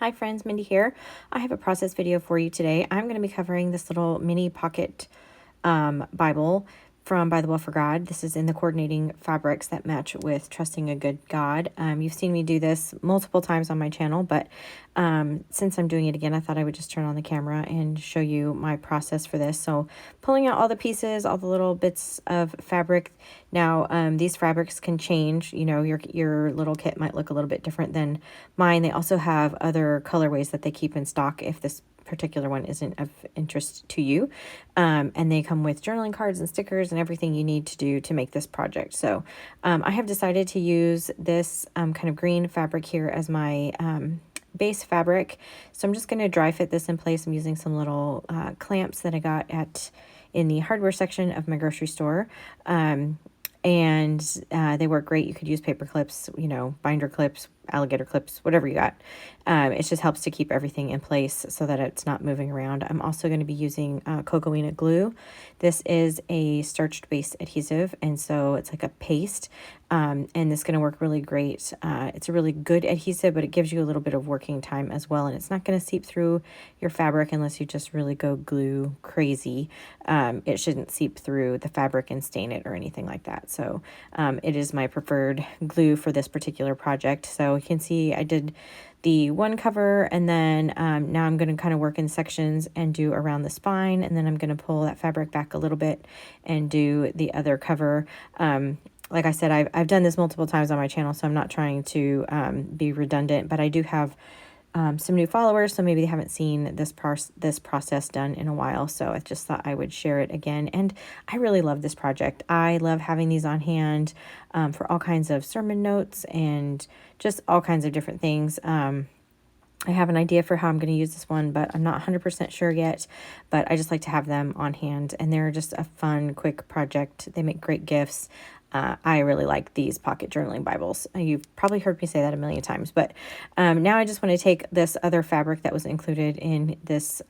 Hi friends, Mindy here. I have a process video for you today. I'm going to be covering this little mini pocket Bible from Bythewell4God. This is in the coordinating fabrics that match with Trusting a Good God. You've seen me do this multiple times on my channel, but since I'm doing it again, I thought I would just turn on the camera and show you my process for this. So pulling out all the pieces, all the little bits of fabric. Now, these fabrics can change. You know, your little kit might look a little bit different than mine. They also have other colorways that they keep in stock if this particular one isn't of interest to you. And they come with journaling cards and stickers and everything you need to do to make this project. So I have decided to use this kind of green fabric here as my base fabric. So I'm just going to dry fit this in place. I'm using some little clamps that I got in the hardware section of my grocery store. And they work great. You could use paper clips, you know, binder clips, alligator clips, whatever you got. It just helps to keep everything in place so that it's not moving around. I'm also going to be using cocoa glue. This is a starch based adhesive, and so it's like a paste, and it's going to work really great. It's a really good adhesive, but it gives you a little bit of working time as well, and it's not going to seep through your fabric unless you just really go glue crazy. It shouldn't seep through the fabric and stain it or anything like that. So it is my preferred glue for this particular project. So you can see I did the one cover, and then now I'm going to kind of work in sections and do around the spine, and then I'm going to pull that fabric back a little bit and do the other cover. Like I said, I've done this multiple times on my channel, so I'm not trying to be redundant, but I do have some new followers, so maybe they haven't seen this process done in a while, so I just thought I would share it again. And I really love this project. I love having these on hand for all kinds of sermon notes and just all kinds of different things. I have an idea for how I'm going to use this one, but I'm not 100% sure yet, but I just like to have them on hand, and they're just a fun, quick project. They make great gifts. I really like these pocket journaling Bibles. You've probably heard me say that a million times, but now I just want to take this other fabric that was included in this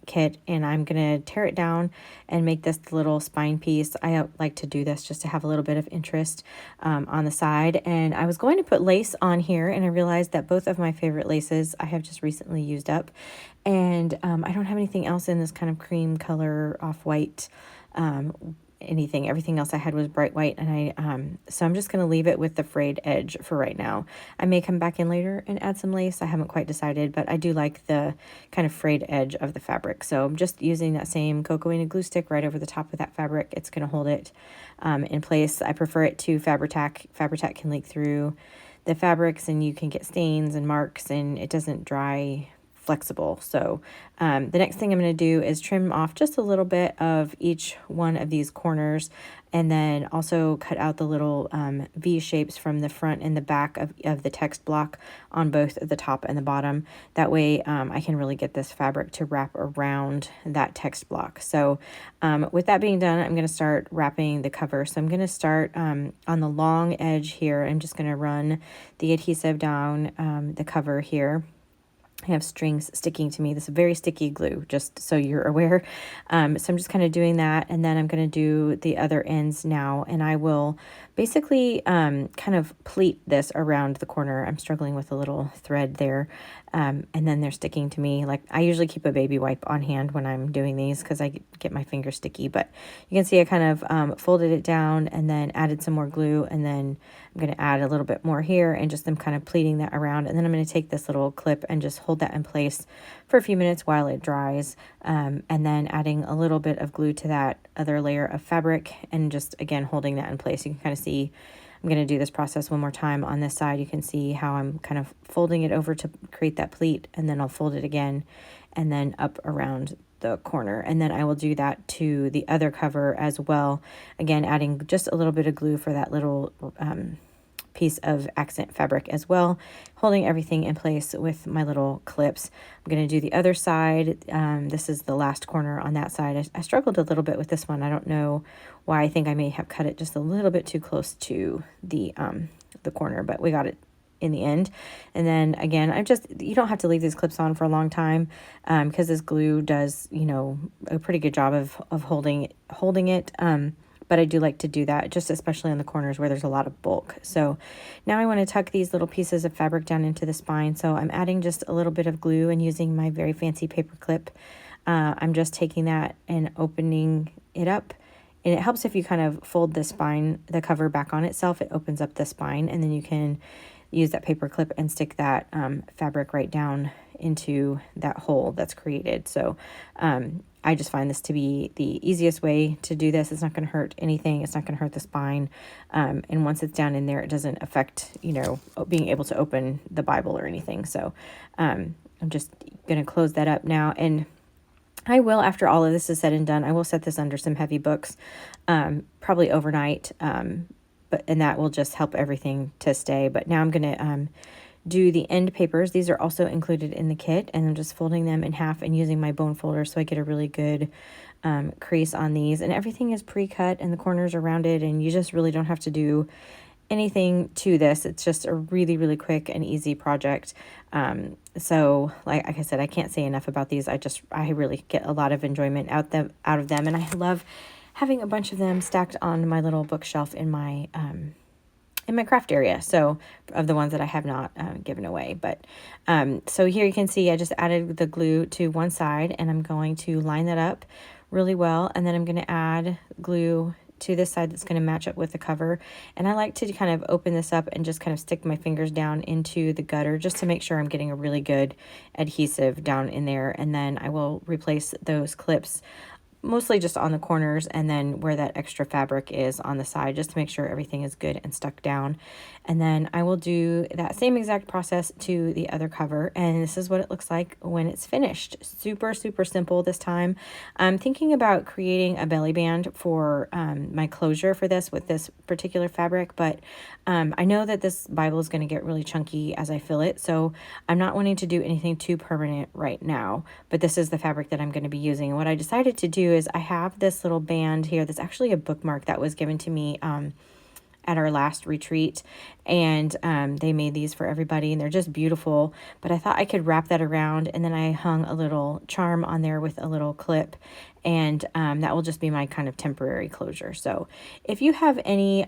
kit, and I'm going to tear it down and make this little spine piece. I like to do this just to have a little bit of interest on the side, and I was going to put lace on here, and I realized that both of my favorite laces I have just recently used up, and I don't have anything else in this kind of cream color, off-white everything else I had was bright white, and so I'm just going to leave it with the frayed edge for right now. I may come back in later and add some lace. I haven't quite decided, but I do like the kind of frayed edge of the fabric. So I'm just using that same cocoa glue stick right over the top of that fabric. It's going to hold it in place. I prefer it to Fabri-Tac. Fabri-Tac can leak through the fabrics, and you can get stains and marks, and it doesn't dry flexible. So the next thing I'm going to do is trim off just a little bit of each one of these corners, and then also cut out the little V shapes from the front and the back of the text block on both the top and the bottom. That way I can really get this fabric to wrap around that text block. So with that being done, I'm going to start wrapping the cover. So I'm going to start on the long edge here. I'm just going to run the adhesive down the cover here. I have strings sticking to me. This is very sticky glue, just so you're aware. So I'm just kind of doing that, and then I'm going to do the other ends now, and I will basically kind of pleat this around the corner. I'm struggling with a little thread there, and then they're sticking to me. Like, I usually keep a baby wipe on hand when I'm doing these because I get my fingers sticky, but you can see I kind of folded it down and then added some more glue, and then I'm going to add a little bit more here, and just I'm kind of pleating that around, and then I'm going to take this little clip and just hold that in place for a few minutes while it dries, and then adding a little bit of glue to that other layer of fabric, and just again holding that in place. You can kind of see I'm going to do this process one more time on this side. You can see how I'm kind of folding it over to create that pleat, and then I'll fold it again and then up around the corner, and then I will do that to the other cover as well, again adding just a little bit of glue for that little piece of accent fabric as well, holding everything in place with my little clips. I'm going to do the other side. This is the last corner on that side. I struggled a little bit with this one. I don't know why. I think I may have cut it just a little bit too close to the corner, but we got it in the end. And then again, you don't have to leave these clips on for a long time because this glue does, you know, a pretty good job of holding it. but I do like to do that, just especially on the corners where there's a lot of bulk. So now I want to tuck these little pieces of fabric down into the spine. So I'm adding just a little bit of glue and using my very fancy paper clip. I'm just taking that and opening it up. And it helps if you kind of fold the spine, the cover back on itself. It opens up the spine, and then you can use that paper clip and stick that fabric right down into that hole that's created. So I just find this to be the easiest way to do this. It's not going to hurt anything. It's not going to hurt the spine. And once it's down in there, it doesn't affect, you know, being able to open the Bible or anything. So I'm just going to close that up now. And I will, after all of this is said and done, I will set this under some heavy books, probably overnight, and that will just help everything to stay. But now I'm going to do the end papers. These are also included in the kit, and I'm just folding them in half and using my bone folder so I get a really good crease on these. And everything is pre-cut and the corners are rounded, and you just really don't have to do anything to this. It's just a really, really quick and easy project. So like I said, I can't say enough about these. I really get a lot of enjoyment out of them. And I love having a bunch of them stacked on my little bookshelf in my craft area. So of the ones that I have not given away. But so here you can see I just added the glue to one side, and I'm going to line that up really well. And then I'm going to add glue to this side that's going to match up with the cover. And I like to kind of open this up and just kind of stick my fingers down into the gutter just to make sure I'm getting a really good adhesive down in there. And then I will replace those clips mostly just on the corners, and then where that extra fabric is on the side, just to make sure everything is good and stuck down. And then I will do that same exact process to the other cover, and this is what it looks like when it's finished. Super, super simple this time. I'm thinking about creating a belly band for my closure for this with this particular fabric, but I know that this Bible is going to get really chunky as I fill it, so I'm not wanting to do anything too permanent right now, but this is the fabric that I'm going to be using. And what I decided to do is I have this little band here that's actually a bookmark that was given to me at our last retreat, and they made these for everybody, and they're just beautiful. But I thought I could wrap that around, and then I hung a little charm on there with a little clip, and that will just be my kind of temporary closure. So if you have any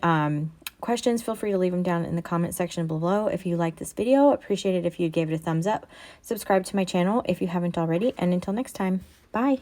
questions, feel free to leave them down in the comment section below. If you like this video, appreciate it if you gave it a thumbs up. Subscribe to my channel if you haven't already, and until next time, bye.